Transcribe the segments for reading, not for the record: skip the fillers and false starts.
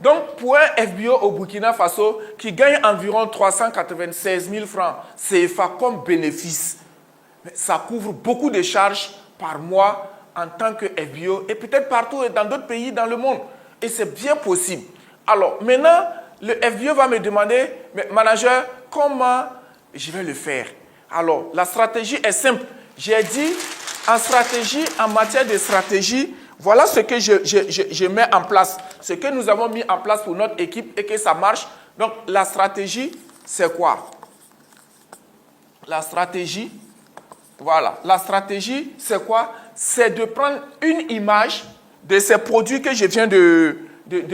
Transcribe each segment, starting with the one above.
Donc, pour un FBO au Burkina Faso qui gagne environ 396 000 francs CFA comme bénéfice, ça couvre beaucoup de charges par mois en tant que FBO et peut-être partout et dans d'autres pays dans le monde. Et c'est bien possible. Alors, maintenant, le FBO va me demander, mais manager, comment je vais le faire? Alors, la stratégie est simple. J'ai dit, en matière de stratégie, voilà ce que je mets en place, ce que nous avons mis en place pour notre équipe et que ça marche. Donc, la stratégie, c'est quoi? La stratégie, voilà. La stratégie, c'est quoi? C'est de prendre une image de ces produits que je viens de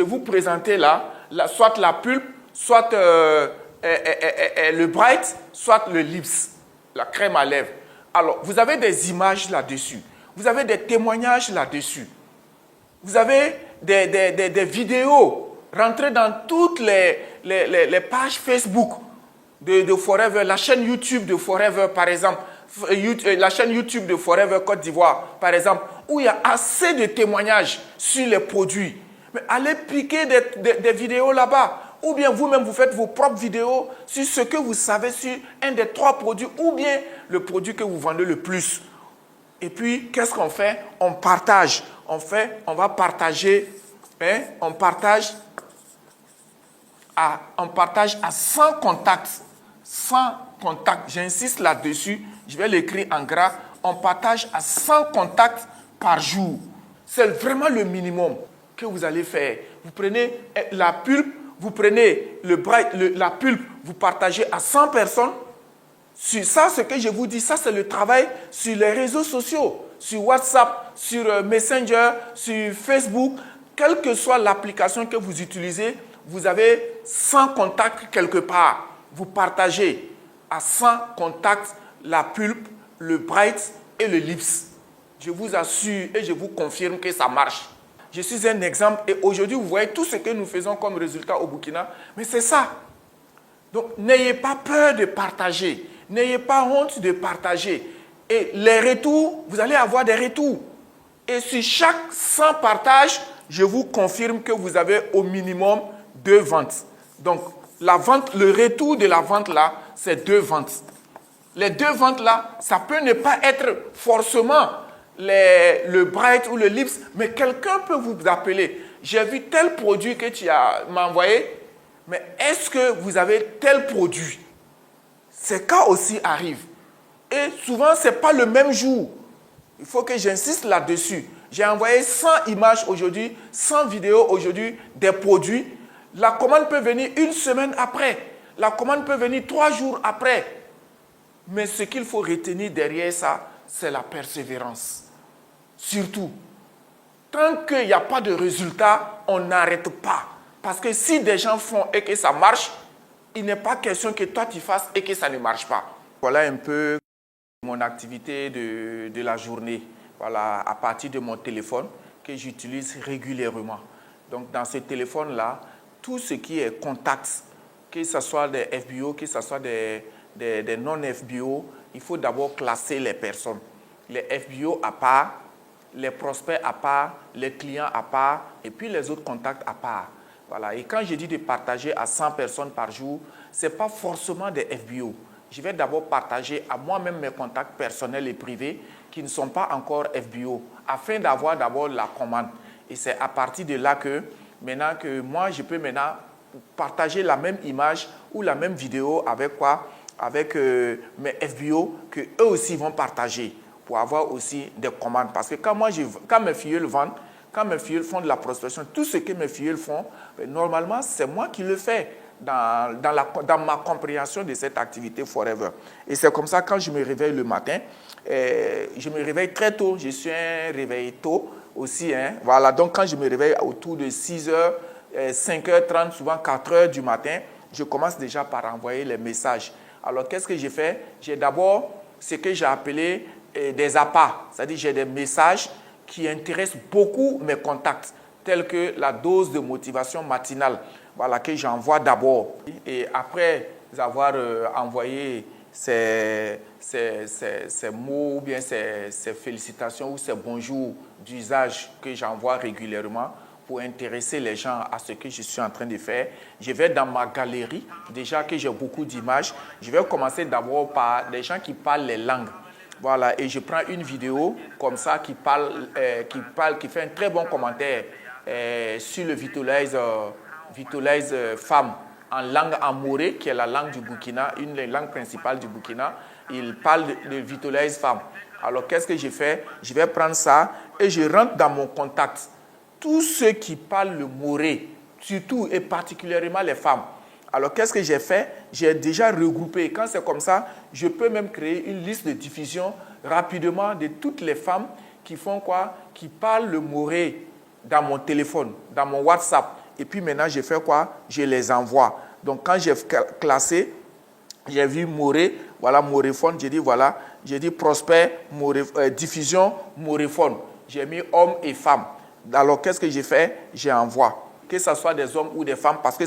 vous présenter là, soit la pulpe, soit le bright, soit le lips, la crème à lèvres. Alors, vous avez des images là-dessus. Vous avez des témoignages là-dessus. Vous avez des vidéos. Rentrez dans toutes les pages Facebook de Forever, la chaîne YouTube de Forever, par exemple, la chaîne YouTube de Forever Côte d'Ivoire, par exemple, où il y a assez de témoignages sur les produits. Mais allez piquer des vidéos là-bas. Ou bien vous-même, vous faites vos propres vidéos sur ce que vous savez sur un des 3 produits, ou bien le produit que vous vendez le plus. Et puis, qu'est-ce qu'on fait? On partage. On va partager, hein, on partage à 100 contacts. 100 contacts, j'insiste là-dessus, je vais l'écrire en gras. On partage à 100 contacts par jour. C'est vraiment le minimum que vous allez faire. Vous prenez la pulpe, vous prenez la pulpe, vous partagez à 100 personnes. Sur ça, ce que je vous dis, ça c'est le travail sur les réseaux sociaux, sur WhatsApp, sur Messenger, sur Facebook, quelle que soit l'application que vous utilisez, vous avez 100 contacts quelque part. Vous partagez à 100 contacts la pulpe, le bright et le lips. Je vous assure et je vous confirme que ça marche. Je suis un exemple et aujourd'hui, vous voyez tout ce que nous faisons comme résultat au Burkina, mais c'est ça. Donc, n'ayez pas peur de partager. N'ayez pas honte de partager. Et les retours, vous allez avoir des retours. Et sur chaque 100 partages, je vous confirme que vous avez au minimum 2 ventes. Donc, la vente, le retour de la vente là, c'est 2 ventes. Les 2 ventes là, ça peut ne pas être forcément le bright ou le lips, mais quelqu'un peut vous appeler. J'ai vu tel produit que tu m'as envoyé, mais est-ce que vous avez tel produit? Ces cas aussi arrivent. Et souvent, ce n'est pas le même jour. Il faut que j'insiste là-dessus. J'ai envoyé 100 images aujourd'hui, 100 vidéos aujourd'hui des produits. La commande peut venir 1 semaine après. La commande peut venir 3 jours après. Mais ce qu'il faut retenir derrière ça, c'est la persévérance. Surtout, tant qu'il n'y a pas de résultat, on n'arrête pas. Parce que si des gens font et que ça marche, il n'est pas question que toi tu fasses et que ça ne marche pas. Voilà un peu mon activité de la journée. Voilà, à partir de mon téléphone que j'utilise régulièrement. Donc dans ce téléphone-là, tout ce qui est contact, que ce soit des FBO, que ce soit des non-FBO, il faut d'abord classer les personnes. Les FBO à part, les prospects à part, les clients à part, et puis les autres contacts à part. Voilà. Et quand je dis de partager à 100 personnes par jour, ce n'est pas forcément des FBO. Je vais d'abord partager à moi-même mes contacts personnels et privés qui ne sont pas encore FBO, afin d'avoir d'abord la commande. Et c'est à partir de là que, maintenant que moi, je peux maintenant partager la même image ou la même vidéo avec quoi? Avec mes FBO que eux aussi vont partager pour avoir aussi des commandes. Parce que quand mes filles vendent, quand mes filles font de la prospection, tout ce que mes filles font, normalement, c'est moi qui le fais dans ma compréhension de cette activité Forever. Et c'est comme ça, quand je me réveille le matin, je me réveille très tôt. Je suis un réveil tôt aussi. Hein. Voilà, donc quand je me réveille autour de 6h, 5h30, souvent 4h du matin, je commence déjà par envoyer les messages. Alors, qu'est-ce que j'ai fait? J'ai d'abord ce que j'ai appelé des appâts, c'est-à-dire j'ai des messages qui intéressent beaucoup mes contacts, tels que la dose de motivation matinale, voilà, que j'envoie d'abord. Et après avoir envoyé ces mots ou bien ces félicitations ou ces bonjours d'usage que j'envoie régulièrement, pour intéresser les gens à ce que je suis en train de faire. Je vais dans ma galerie, déjà que j'ai beaucoup d'images. Je vais commencer d'abord par des gens qui parlent les langues. Voilà, et je prends une vidéo comme ça qui fait un très bon commentaire sur le Vitolaise femme en langue amoré, qui est la langue du Burkina, une des langues principales du Burkina. Il parle de Vitolaise femme. Alors, qu'est-ce que j'ai fait? Je vais prendre ça et je rentre dans mon contact. Tous ceux qui parlent le moré, surtout et particulièrement les femmes. Alors, qu'est-ce que j'ai fait? J'ai déjà regroupé. Quand c'est comme ça, je peux même créer une liste de diffusion rapidement de toutes les femmes qui font quoi? Qui parlent le moré dans mon téléphone, dans mon WhatsApp. Et puis maintenant, je fais quoi? Je les envoie. Donc, quand j'ai classé, j'ai vu moré, voilà moréphone, j'ai dit voilà, j'ai dit prospect, diffusion, moréphone. J'ai mis homme et femme. Alors, qu'est-ce que j'ai fait? J'envoie. Que ce soit des hommes ou des femmes, parce que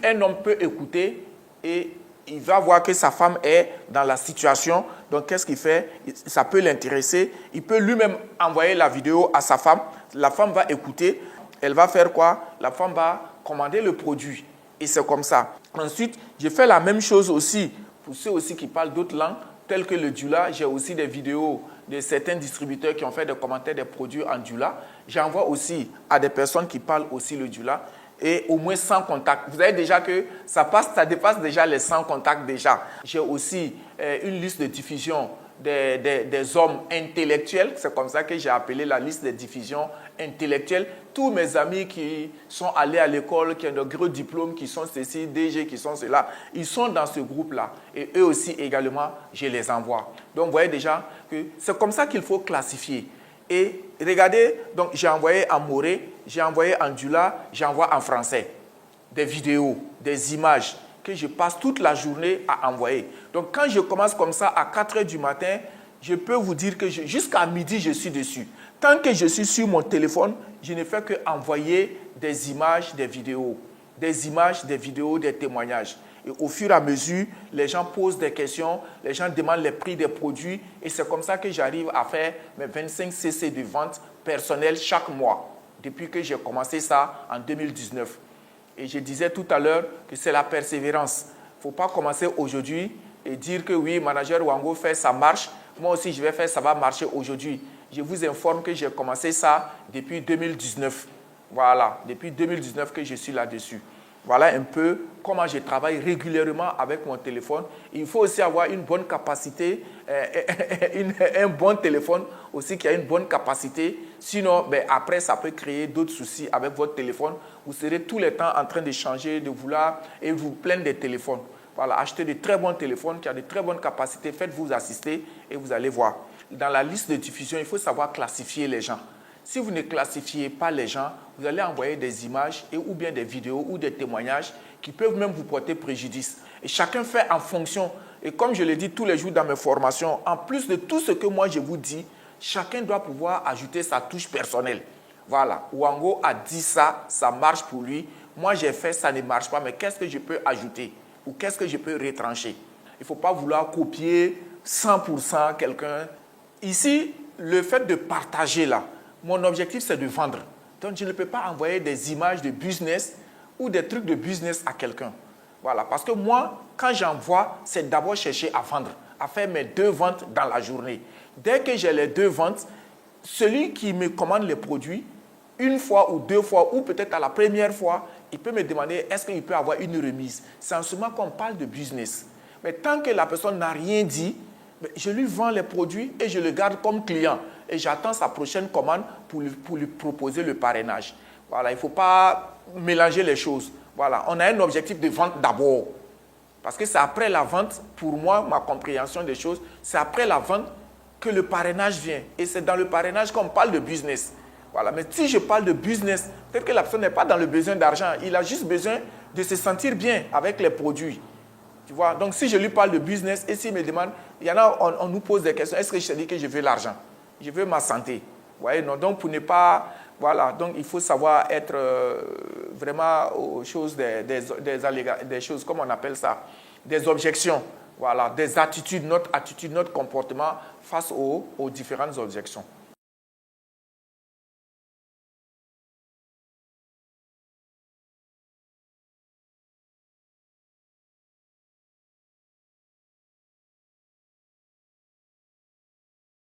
un homme peut écouter et il va voir que sa femme est dans la situation. Donc, qu'est-ce qu'il fait? Ça peut l'intéresser. Il peut lui-même envoyer la vidéo à sa femme. La femme va écouter. Elle va faire quoi? La femme va commander le produit. Et c'est comme ça. Ensuite, j'ai fait la même chose aussi pour ceux aussi qui parlent d'autres langues, telles que le Dioula. J'ai aussi des vidéos de certains distributeurs qui ont fait des commentaires des produits en Dioula. J'envoie aussi à des personnes qui parlent aussi le Dioula. Et au moins 100 contacts. Vous savez déjà que ça dépasse déjà les 100 contacts déjà. J'ai aussi une liste de diffusion des hommes intellectuels. C'est comme ça que j'ai appelé la liste de diffusion intellectuelle. Tous mes amis qui sont allés à l'école, qui ont de gros diplômes, qui sont ceci, DG, qui sont cela, ils sont dans ce groupe-là. Et eux aussi également, je les envoie. Donc, vous voyez déjà que c'est comme ça qu'il faut classifier. Et regardez, donc j'ai envoyé en moré, j'ai envoyé en dioula, j'envoie en français. Des vidéos, des images que je passe toute la journée à envoyer. Donc quand je commence comme ça à 4 heures du matin, je peux vous dire que jusqu'à midi, je suis dessus. Tant que je suis sur mon téléphone, je ne fais qu'envoyer des images, des vidéos. Des images, des vidéos, des témoignages. Et au fur et à mesure, les gens posent des questions, les gens demandent les prix des produits. Et c'est comme ça que j'arrive à faire mes 25 CC de vente personnelle chaque mois, depuis que j'ai commencé ça en 2019. Et je disais tout à l'heure que c'est la persévérance. Il ne faut pas commencer aujourd'hui et dire que oui, manager Wango fait, ça marche. Moi aussi, je vais faire, ça va marcher aujourd'hui. Je vous informe que j'ai commencé ça depuis 2019. Voilà, depuis 2019 que je suis là-dessus. Voilà un peu comment je travaille régulièrement avec mon téléphone. Il faut aussi avoir une bonne capacité, un bon téléphone aussi qui a une bonne capacité. Sinon, après, ça peut créer d'autres soucis avec votre téléphone. Vous serez tout le temps en train de changer, de vouloir et vous plaindre des téléphones. Voilà, achetez de très bons téléphones qui ont de très bonnes capacités. Faites-vous assister et vous allez voir. Dans la liste de diffusion, il faut savoir classifier les gens. Si vous ne classifiez pas les gens, vous allez envoyer des images ou bien des vidéos ou des témoignages qui peuvent même vous porter préjudice. Et chacun fait en fonction. Et comme je le dis tous les jours dans mes formations, en plus de tout ce que moi je vous dis, chacun doit pouvoir ajouter sa touche personnelle. Voilà, Wango a dit ça, ça marche pour lui. Moi j'ai fait, ça ne marche pas, mais qu'est-ce que je peux ajouter? Ou qu'est-ce que je peux retrancher? Il ne faut pas vouloir copier 100% quelqu'un. Ici, le fait de partager là, mon objectif, c'est de vendre. Donc, je ne peux pas envoyer des images de business ou des trucs de business à quelqu'un. Voilà, parce que moi, quand j'envoie, c'est d'abord chercher à vendre, à faire mes 2 ventes dans la journée. Dès que j'ai les 2 ventes, celui qui me commande les produits, une fois ou 2 fois, ou peut-être à la première fois, il peut me demander est-ce qu'il peut avoir une remise. C'est en ce moment qu'on parle de business. Mais tant que la personne n'a rien dit, je lui vends les produits et je le garde comme client. Et j'attends sa prochaine commande pour lui proposer le parrainage. Voilà, il ne faut pas mélanger les choses. Voilà, on a un objectif de vente d'abord. Parce que c'est après la vente, pour moi, ma compréhension des choses, c'est après la vente que le parrainage vient. Et c'est dans le parrainage qu'on parle de business. Voilà, mais si je parle de business, peut-être que la personne n'est pas dans le besoin d'argent. Il a juste besoin de se sentir bien avec les produits. Tu vois? Donc, si je lui parle de business et s'il me demande, il y en a, on nous pose des questions. Est-ce que je te dis que je veux l'argent? Je veux ma santé. Vous voyez, non? Donc, pour ne pas... Voilà, donc il faut savoir être vraiment aux choses, des choses, comme on appelle ça, des objections. Voilà, des attitudes, notre comportement face aux différentes objections.